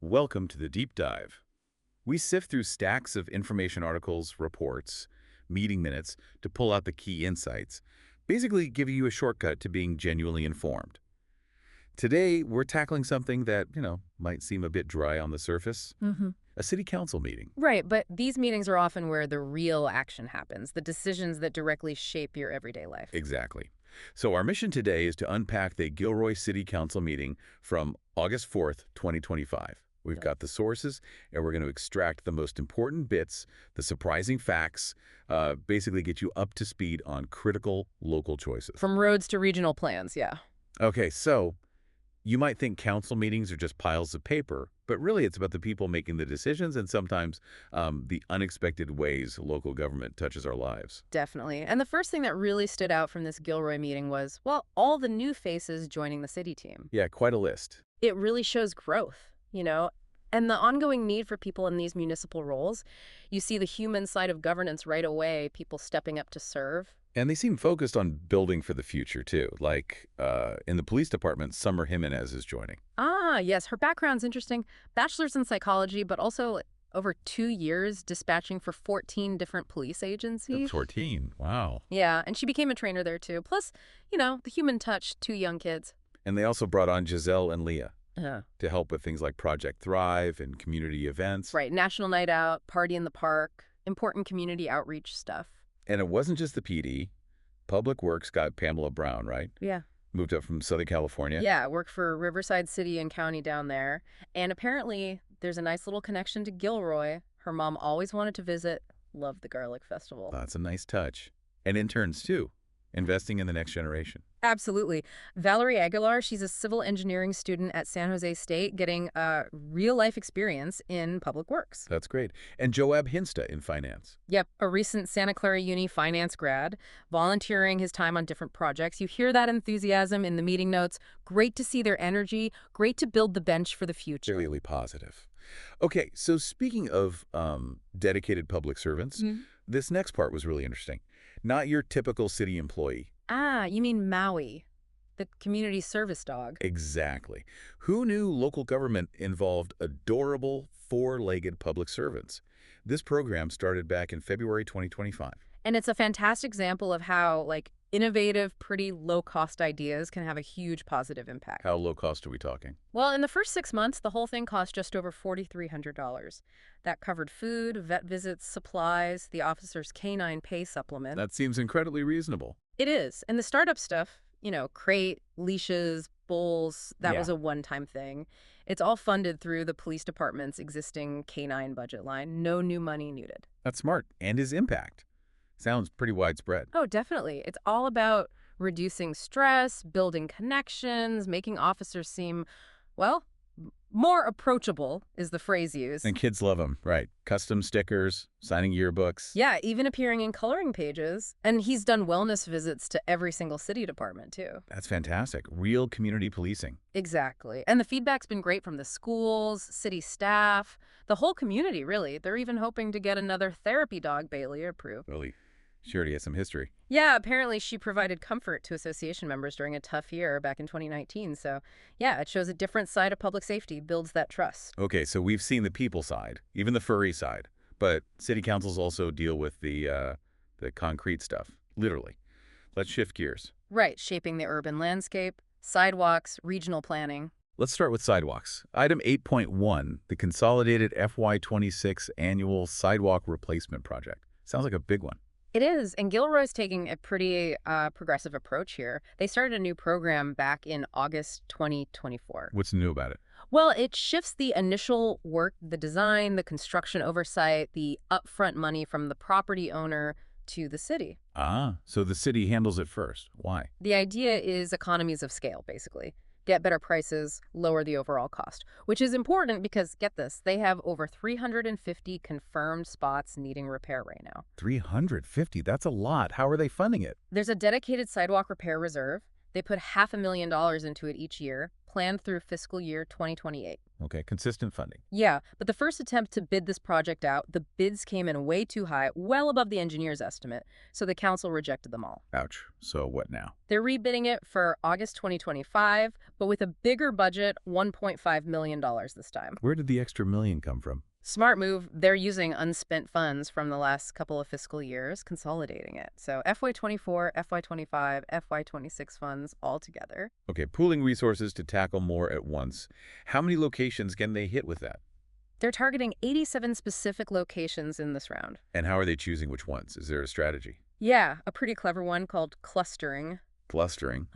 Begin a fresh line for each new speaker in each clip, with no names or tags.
Welcome to the Deep Dive. We sift through stacks of information articles, reports, meeting minutes to pull out the key insights, basically giving you a shortcut to being genuinely informed. Today, we're tackling something that, might seem a bit dry on the surface. A city council meeting.
Right, but these meetings are often where the real action happens, the decisions that directly shape your everyday life.
Exactly. So our mission today is to unpack the Gilroy City Council meeting from August 4th, 2025. We've got the sources, and we're going to extract the most important bits, the surprising facts, basically get you up to speed on critical local choices.
From roads to regional plans, yeah.
Okay, so you might think council meetings are just piles of paper, but really it's about the people making the decisions and sometimes the unexpected ways local government touches our lives.
Definitely. And the first thing that really stood out from this Gilroy meeting was, well, all the new faces joining the city team.
Yeah, quite a list.
It really shows growth, and the ongoing need for people in these municipal roles. You see the human side of governance right away, people stepping up to serve.
And they seem focused on building for the future, too. Like in the police department, Summer Jimenez is joining.
Ah, yes, her background's interesting. Bachelor's in psychology, but also over 2 years dispatching for 14 different police agencies.
14, wow.
Yeah, and she became a trainer there, too. Plus, the human touch, 2 young kids.
And they also brought on Giselle and Leah
Uh,
to help with things like Project Thrive and community events.
right, National Night Out, Party in the Park, important community outreach stuff.
And it wasn't just the PD. Public Works got Pamela Brown, right?
Yeah.
Moved up from Southern California.
Yeah, worked for Riverside City and County down there. And apparently there's a nice little connection to Gilroy. Her mom always wanted to visit. Loved the Garlic Festival.
That's a nice touch. And interns, too. Investing in the next generation.
Absolutely. Valerie Aguilar, she's a civil engineering student at San Jose State getting a real-life experience in public works.
That's great. And Joab Hinsta in finance.
Yep, a recent Santa Clara Uni finance grad, volunteering his time on different projects. You hear that enthusiasm in the meeting notes. Great to see their energy. Great to build the bench for the future.
Clearly positive. Okay, so speaking of dedicated public servants, this next part was really interesting. Not your typical city employee.
Ah, you mean Maui, the community service dog.
Exactly. Who knew local government involved adorable four-legged public servants? This program started back in February 2025.
And it's a fantastic example of how, innovative, pretty low-cost ideas can have a huge positive impact.
How low cost are we talking?
Well, in the first 6 months, the whole thing cost just over $4,300. That covered food, vet visits, supplies, the officer's canine pay supplement.
That seems incredibly reasonable.
It is. And the startup stuff, crate, leashes, bowls, that was a one-time thing. It's all funded through the police department's existing canine budget line. No new money needed.
That's smart. And his impact sounds pretty widespread.
Oh, definitely. It's all about reducing stress, building connections, making officers seem, more approachable is the phrase used.
And kids love them, right? Custom stickers, signing yearbooks.
Yeah, even appearing in coloring pages. And he's done wellness visits to every single city department, too.
That's fantastic. Real community policing.
Exactly. And the feedback's been great from the schools, city staff, the whole community, really. They're even hoping to get another therapy dog Bailey approved.
Really? She already has some history.
Yeah, apparently she provided comfort to association members during a tough year back in 2019. So, yeah, it shows a different side of public safety, builds that trust.
Okay, so we've seen the people side, even the furry side. But city councils also deal with the concrete stuff, literally. Let's shift gears.
Right, shaping the urban landscape, sidewalks, regional planning.
Let's start with sidewalks. Item 8.1, the Consolidated FY26 Annual Sidewalk Replacement Project. Sounds like a big one.
It is, and Gilroy's taking a pretty progressive approach here. They started a new program back in August 2024.
What's new about it?
Well, it shifts the initial work, the design, the construction oversight, the upfront money from the property owner to the city.
Ah, so the city handles it first. Why?
The idea is economies of scale, basically. Get better prices, lower the overall cost, which is important because, get this, they have over 350 confirmed spots needing repair right now.
350? That's a lot. How are they funding it?
There's a dedicated sidewalk repair reserve. They put $500,000 into it each year, planned through fiscal year 2028.
Okay, consistent funding.
Yeah, but the first attempt to bid this project out, the bids came in way too high, well above the engineer's estimate, so the council rejected them all.
Ouch. So what now?
They're rebidding it for August 2025, but with a bigger budget, $1.5 million this time.
Where did the extra million come from?
Smart move. They're using unspent funds from the last couple of fiscal years, consolidating it. So FY24, FY25, FY26 funds all together.
Okay, pooling resources to tackle more at once. How many locations can they hit with that?
They're targeting 87 specific locations in this round.
And how are they choosing which ones? Is there a strategy?
Yeah, a pretty clever one called clustering.
Clustering.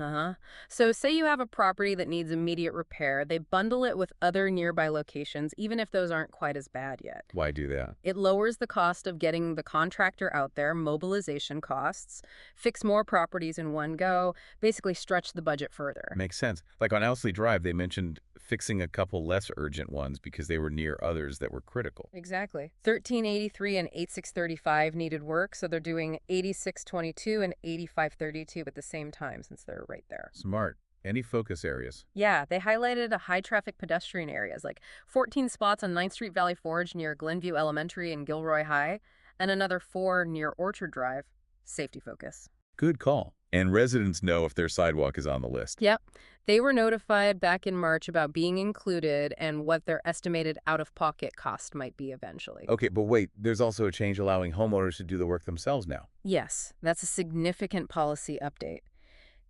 So say you have a property that needs immediate repair. They bundle it with other nearby locations, even if those aren't quite as bad yet.
Why do that?
It lowers the cost of getting the contractor out there, mobilization costs, fix more properties in one go, basically stretch the budget further.
Makes sense. Like on Owsley Drive, they mentioned fixing a couple less urgent ones because they were near others that were critical.
Exactly. 1383 and 8635 needed work, so they're doing 8622 and 8532 at the same time since they're right there.
Smart. Any focus areas?
Yeah, they highlighted high-traffic pedestrian areas, like 14 spots on 9th Street Valley Forge near Glenview Elementary and Gilroy High, and another 4 near Orchard Drive. Safety focus.
Good call. And residents know if their sidewalk is on the list.
Yep. They were notified back in March about being included and what their estimated out-of-pocket cost might be eventually.
Okay, but wait, there's also a change allowing homeowners to do the work themselves now.
Yes, that's a significant policy update.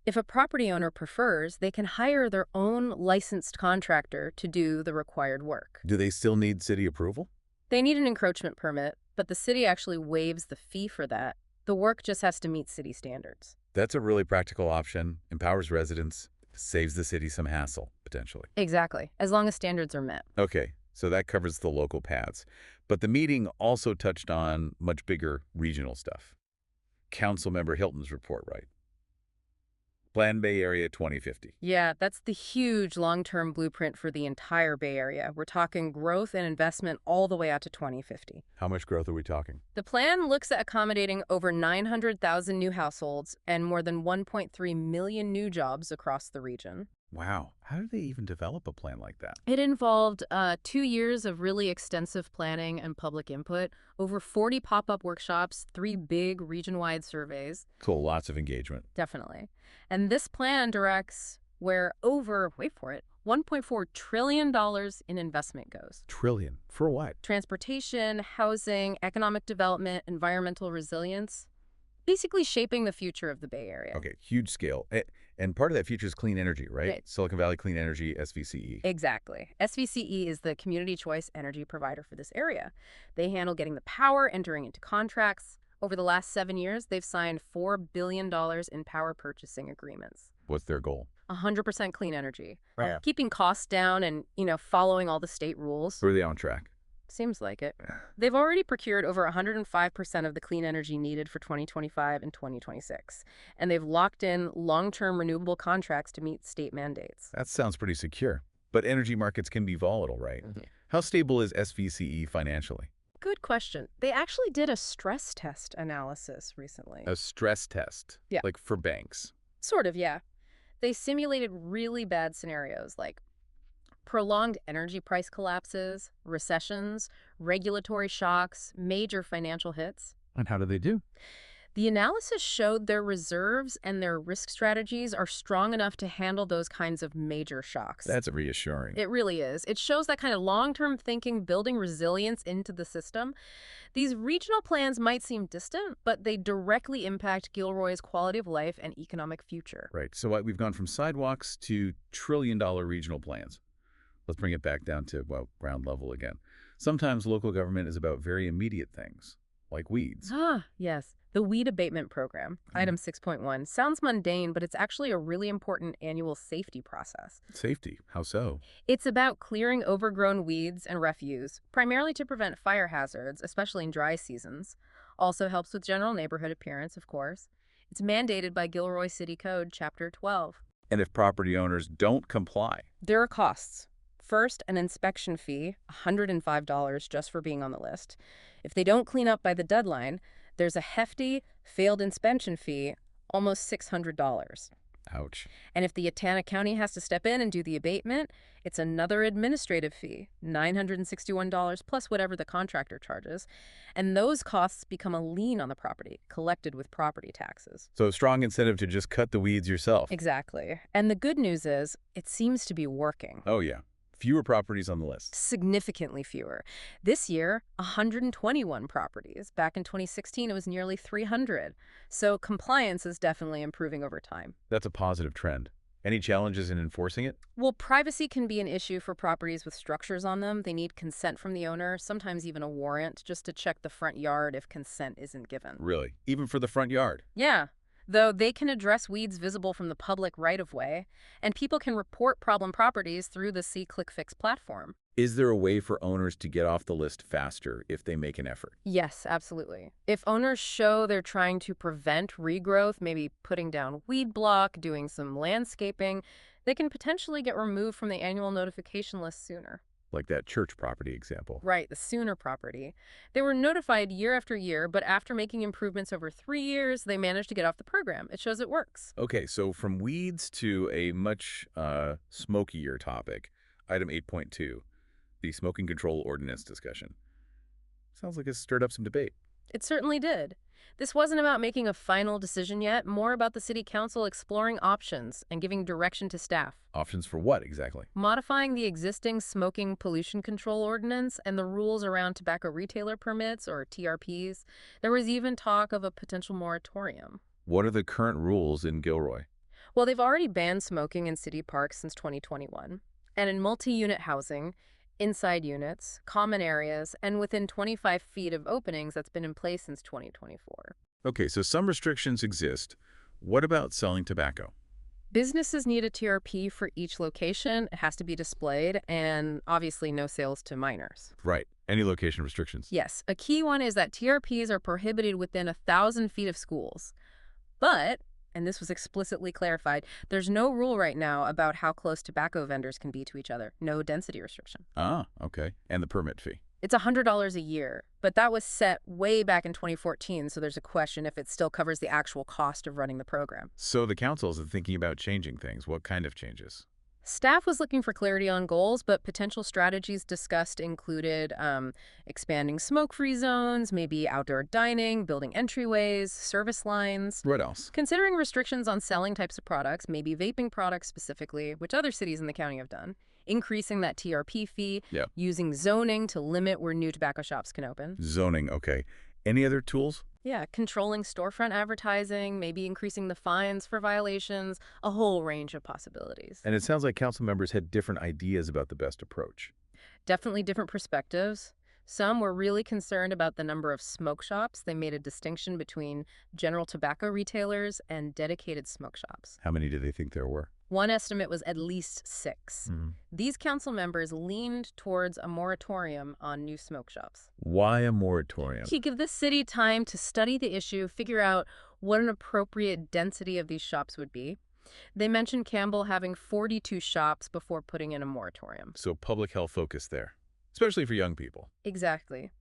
If a property owner prefers, they can hire their own licensed contractor to do the required work.
Do they still need city approval?
They need an encroachment permit, but the city actually waives the fee for that. The work just has to meet city standards.
That's a really practical option, empowers residents, saves the city some hassle, potentially.
Exactly, as long as standards are met.
Okay, so that covers the local paths. But the meeting also touched on much bigger regional stuff. Councilmember Hilton's report, right? Plan Bay Area 2050.
Yeah, that's the huge long-term blueprint for the entire Bay Area. We're talking growth and investment all the way out to 2050.
How much growth are we talking?
The plan looks at accommodating over 900,000 new households and more than 1.3 million new jobs across the region.
Wow. How do they even develop a plan like that?
It involved 2 years of really extensive planning and public input, over 40 pop-up workshops, 3 big region-wide surveys.
Cool, lots of engagement.
Definitely. And this plan directs where over, wait for it, $1.4 trillion in investment goes.
Trillion? For what?
Transportation, housing, economic development, environmental resilience. Basically shaping the future of the Bay Area.
Okay, huge scale. And part of that future is clean energy, right?
Right.
Silicon Valley Clean Energy, SVCE.
Exactly. SVCE is the community choice energy provider for this area. They handle getting the power, entering into contracts. Over the last 7 years, they've signed $4 billion in power purchasing agreements.
What's their goal?
100% clean energy.
Right.
Keeping costs down and, following all the state rules.
Are they on track?
Seems like it. They've already procured over 105% of the clean energy needed for 2025 and 2026. And they've locked in long-term renewable contracts to meet state mandates.
That sounds pretty secure. But energy markets can be volatile, right? How stable is SVCE financially?
Good question. They actually did a stress test analysis recently.
A stress test?
Yeah.
Like for banks?
Sort of, yeah. They simulated really bad scenarios like prolonged energy price collapses, recessions, regulatory shocks, major financial hits.
And how do they do?
The analysis showed their reserves and their risk strategies are strong enough to handle those kinds of major shocks.
That's reassuring.
It really is. It shows that kind of long-term thinking, building resilience into the system. These regional plans might seem distant, but they directly impact Gilroy's quality of life and economic future.
Right. So we've gone from sidewalks to trillion-dollar regional plans. Let's bring it back down to, ground level again. Sometimes local government is about very immediate things, like weeds.
Ah, yes. The Weed Abatement Program, Item 6.1, sounds mundane, but it's actually a really important annual safety process.
Safety? How so?
It's about clearing overgrown weeds and refuse, primarily to prevent fire hazards, especially in dry seasons. Also helps with general neighborhood appearance, of course. It's mandated by Gilroy City Code, Chapter 12.
And if property owners don't comply?
There are costs. First, an inspection fee, $105 just for being on the list. If they don't clean up by the deadline, there's a hefty failed inspection fee, almost $600.
Ouch.
And if the Yatana County has to step in and do the abatement, it's another administrative fee, $961 plus whatever the contractor charges. And those costs become a lien on the property, collected with property taxes.
So a strong incentive to just cut the weeds yourself.
Exactly. And the good news is, it seems to be working.
Oh, yeah. Fewer properties on the list.
Significantly fewer. This year, 121 properties. Back in 2016, it was nearly 300. So compliance is definitely improving over time.
That's a positive trend. Any challenges in enforcing it?
Well, privacy can be an issue for properties with structures on them. They need consent from the owner, sometimes even a warrant, just to check the front yard if consent isn't given.
Really? Even for the front yard?
Yeah. Though they can address weeds visible from the public right-of-way, and people can report problem properties through the See Click Fix platform.
Is there a way for owners to get off the list faster if they make an effort?
Yes, absolutely. If owners show they're trying to prevent regrowth, maybe putting down weed block, doing some landscaping, they can potentially get removed from the annual notification list sooner.
Like that church property example.
Right, the Sooner property. They were notified year after year, but after making improvements over 3 years, they managed to get off the program. It shows it works.
Okay, so from weeds to a much smokier topic, item 8.2, the smoking control ordinance discussion. Sounds like it's stirred up some debate.
It certainly did. This wasn't about making a final decision yet, more about the city council exploring options and giving direction to staff.
Options for what exactly?
Modifying the existing smoking pollution control ordinance and the rules around tobacco retailer permits, or TRPs. There was even talk of a potential moratorium.
What are the current rules in Gilroy?
Well, they've already banned smoking in city parks since 2021. And in multi-unit housing, inside units, common areas, and within 25 feet of openings, that's been in place since 2024.
Okay, so some restrictions exist. What about selling tobacco?
Businesses need a TRP for each location. It has to be displayed, and obviously no sales to minors.
Right. Any location restrictions?
Yes, a key one is that TRPs are prohibited within 1,000 feet of schools. But, and this was explicitly clarified, there's no rule right now about how close tobacco vendors can be to each other. No density restriction.
Ah, okay. And the permit fee?
It's $100 a year, but that was set way back in 2014, so there's a question if it still covers the actual cost of running the program.
So the council is thinking about changing things. What kind of changes?
Staff was looking for clarity on goals, but potential strategies discussed included expanding smoke-free zones, maybe outdoor dining, building entryways, service lines.
What else?
Considering restrictions on selling types of products, maybe vaping products specifically, which other cities in the county have done. Increasing that TRP fee,
Yeah.
using zoning to limit where new tobacco shops can open.
Zoning, okay. Any other tools?
Yeah, controlling storefront advertising, maybe increasing the fines for violations, a whole range of possibilities.
And it sounds like council members had different ideas about the best approach.
Definitely different perspectives. Some were really concerned about the number of smoke shops. They made a distinction between general tobacco retailers and dedicated smoke shops.
How many do they think there were?
One estimate was at least 6. These council members leaned towards a moratorium on new smoke shops.
Why a moratorium?
To give the city time to study the issue, figure out what an appropriate density of these shops would be. They mentioned Campbell having 42 shops before putting in a moratorium.
So public health focus there, especially for young people.
Exactly.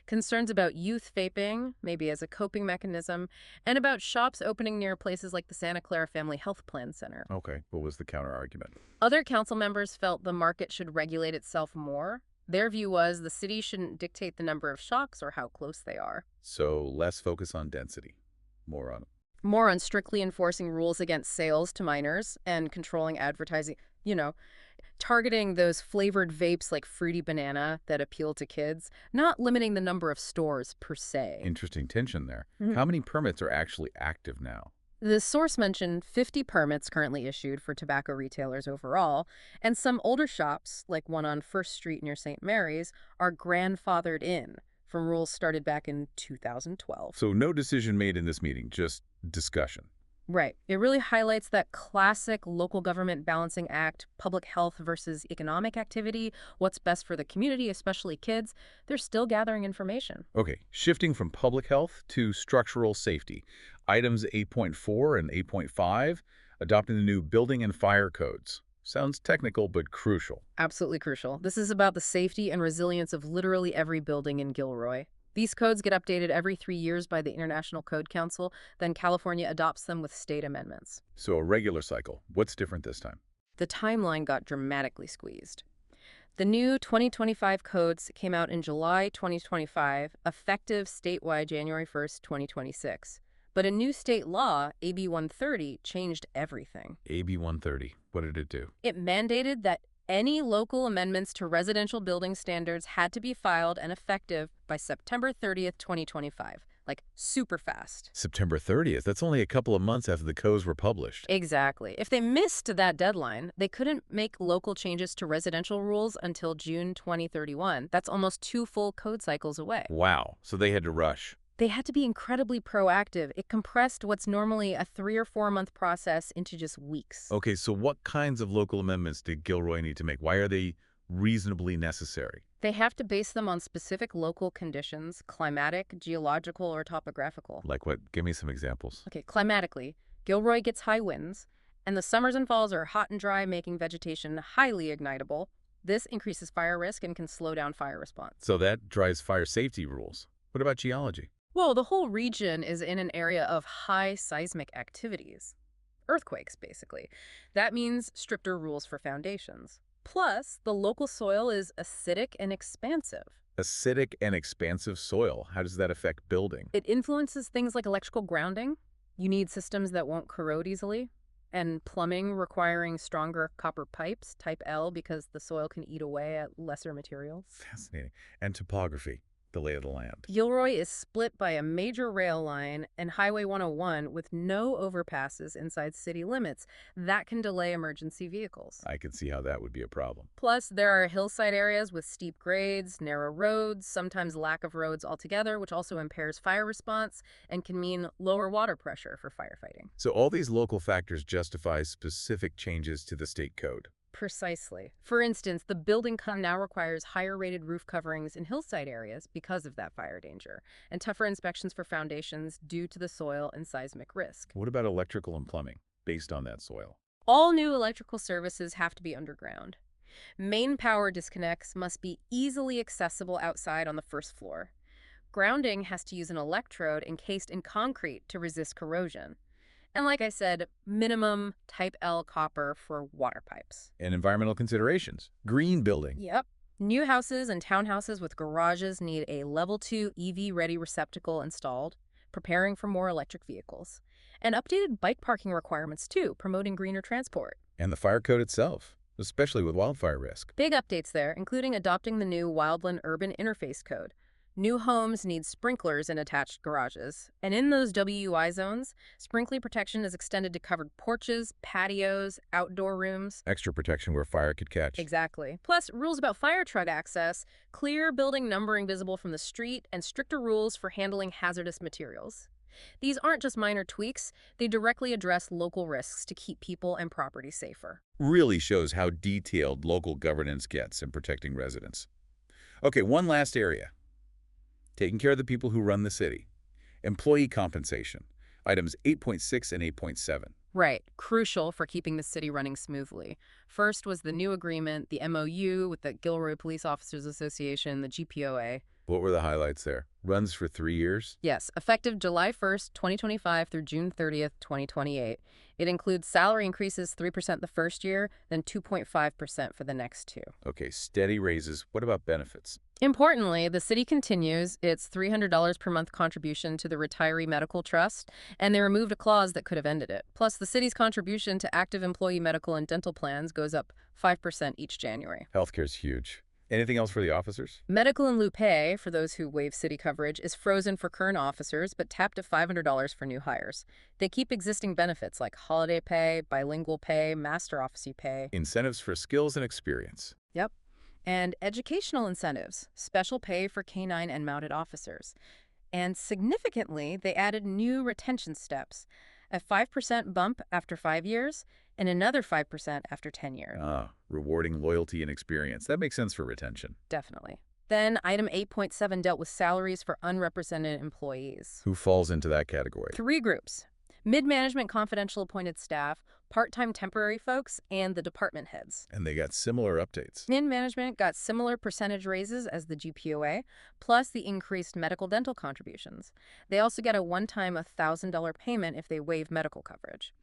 Concerns about youth vaping, maybe as a coping mechanism, and about shops opening near places like the Santa Clara Family Health Plan Center.
Okay, what was the counter argument?
Other council members felt the market should regulate itself more. Their view was the city shouldn't dictate the number of shops or how close they are.
So less focus on density, more on
More on strictly enforcing rules against sales to minors and controlling advertising, targeting those flavored vapes like Fruity Banana that appeal to kids, not limiting the number of stores per se.
interesting tension there.
Mhm.
How many permits are actually active now?
The source mentioned 50 permits currently issued for tobacco retailers overall, and some older shops, like one on First Street near St. Mary's, are grandfathered in from rules started back in 2012.
So no decision made in this meeting, just discussion.
Right. It really highlights that classic local government balancing act, public health versus economic activity, what's best for the community, especially kids. They're still gathering information.
Okay, shifting from public health to structural safety. Items 8.4 and 8.5, adopting the new building and fire codes. Sounds technical, but crucial.
Absolutely crucial. This is about the safety and resilience of literally every building in Gilroy. These codes get updated every 3 years by the International Code Council, then California adopts them with state amendments.
So a regular cycle. What's different this time?
The timeline got dramatically squeezed. The new 2025 codes came out in July 2025, effective statewide January 1st, 2026. But a new state law, AB 130, changed everything.
AB 130. What did it do?
It mandated that any local amendments to residential building standards had to be filed and effective by September 30th, 2025. Like, super fast.
September 30th. That's only a couple of months after the codes were published.
Exactly. If they missed that deadline, they couldn't make local changes to residential rules until June 2031. That's almost 2 full code cycles away.
Wow. So they had to rush.
They had to be incredibly proactive. It compressed what's normally a 3 or 4 month process into just weeks.
Okay, so what kinds of local amendments did Gilroy need to make? Why are they reasonably necessary?
They have to base them on specific local conditions, climatic, geological, or topographical.
Like what? Give me some examples.
Okay, climatically, Gilroy gets high winds, and the summers and falls are hot and dry, making vegetation highly ignitable. This increases fire risk and can slow down fire response.
So that drives fire safety rules. What about geology?
Well, the whole region is in an area of high seismic activities. Earthquakes, basically. That means stricter rules for foundations. Plus, the local soil is acidic and expansive.
Acidic and expansive soil. How does that affect building?
It influences things like electrical grounding. You need systems that won't corrode easily. And plumbing requiring stronger copper pipes, type L, because the soil can eat away at lesser materials.
Fascinating. And topography, the lay of the land.
Gilroy is split by a major rail line and Highway 101 with no overpasses inside city limits. That can delay emergency vehicles.
I can see how that would be a problem.
Plus, there are hillside areas with steep grades, narrow roads, sometimes lack of roads altogether, which also impairs fire response and can mean lower water pressure for firefighting.
So all these local factors justify specific changes to the state code.
Precisely. For instance, the building code now requires higher rated roof coverings in hillside areas because of that fire danger, and tougher inspections for foundations due to the soil and seismic risk.
What about electrical and plumbing, based on that soil?
All new electrical services have to be underground. Main power disconnects must be easily accessible outside on the first floor. Grounding has to use an electrode encased in concrete to resist corrosion. And like I said, minimum type L copper for water pipes.
And environmental considerations. Green building.
Yep. New houses and townhouses with garages need a level 2 EV-ready receptacle installed, preparing for more electric vehicles. And updated bike parking requirements, too, promoting greener transport.
And the fire code itself, especially with wildfire risk.
Big updates there, including adopting the new Wildland Urban Interface Code. New homes need sprinklers in attached garages. And in those WUI zones, sprinkler protection is extended to covered porches, patios, outdoor rooms.
Extra protection where fire could catch.
Exactly. Plus, rules about fire truck access, clear building numbering visible from the street, and stricter rules for handling hazardous materials. These aren't just minor tweaks, they directly address local risks to keep people and property safer.
Really shows how detailed local governance gets in protecting residents. Okay, one last area. Taking care of the people who run the city. Employee compensation, items 8.6 and 8.7.
Right, crucial for keeping the city running smoothly. First was the new agreement, the MOU with the Gilroy Police Officers Association, the GPOA.
What were the highlights there? Runs for 3 years?
Yes, effective July 1st, 2025 through June 30th, 2028. It includes salary increases 3% the first year, then 2.5% for the next 2.
Okay, steady raises. What about benefits?
Importantly, the city continues its $300 per month contribution to the Retiree Medical Trust, and they removed a clause that could have ended it. Plus, the city's contribution to active employee medical and dental plans goes up 5% each January.
Healthcare's huge. Anything else for the officers?
Medical in lieu pay, for those who waive city coverage, is frozen for current officers, but tapped to $500 for new hires. They keep existing benefits like holiday pay, bilingual pay, master officey pay.
Incentives for skills and experience.
Yep. And educational incentives, special pay for canine and mounted officers. And significantly, they added new retention steps, a 5% bump after 5 years, and another 5% after 10 years.
Rewarding loyalty and experience. That makes sense for retention.
Definitely. Then item 8.7 dealt with salaries for unrepresented employees.
Who falls into that category?
3 groups. Mid-management confidential appointed staff, part-time temporary folks, and the department heads.
And they got similar updates.
Mid-management got similar percentage raises as the GPOA, plus the increased medical dental contributions. They also get a one-time $1,000 payment if they waive medical coverage.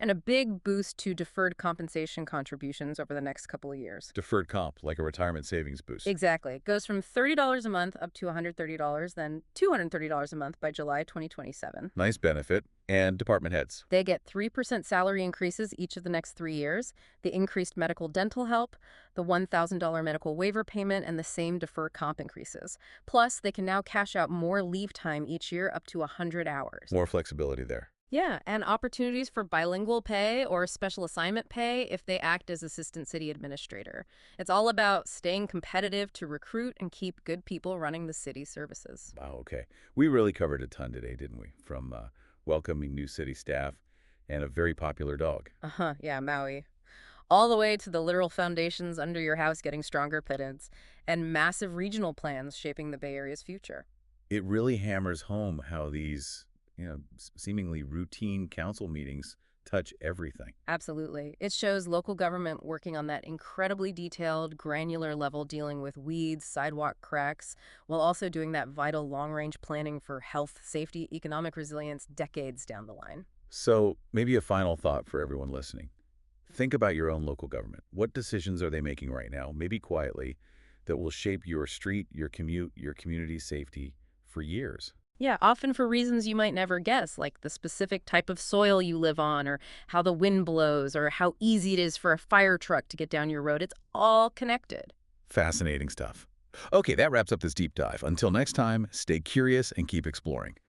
And a big boost to deferred compensation contributions over the next couple of years.
Deferred comp, like a retirement savings boost.
Exactly. It goes from $30 a month up to $130, then $230 a month by July 2027.
Nice benefit. And department heads.
They get 3% salary increases each of the next 3 years, the increased medical dental help, the $1,000 medical waiver payment, and the same deferred comp increases. Plus, they can now cash out more leave time each year up to 100 hours.
More flexibility there.
Yeah, and opportunities for bilingual pay or special assignment pay if they act as assistant city administrator. It's all about staying competitive to recruit and keep good people running the city services.
Wow, okay. We really covered a ton today, didn't we? From welcoming new city staff and a very popular dog.
Uh-huh, yeah, Maui. All the way to the literal foundations under your house getting stronger pittance and massive regional plans shaping the Bay Area's future.
It really hammers home how these, seemingly routine council meetings touch everything.
Absolutely. It shows local government working on that incredibly detailed, granular level dealing with weeds, sidewalk cracks, while also doing that vital long-range planning for health, safety, economic resilience decades down the line.
So maybe a final thought for everyone listening. Think about your own local government. What decisions are they making right now, maybe quietly, that will shape your street, your commute, your community's safety for years?
Yeah, often for reasons you might never guess, like the specific type of soil you live on, or how the wind blows, or how easy it is for a fire truck to get down your road. It's all connected.
Fascinating stuff. Okay, that wraps up this deep dive. Until next time, stay curious and keep exploring.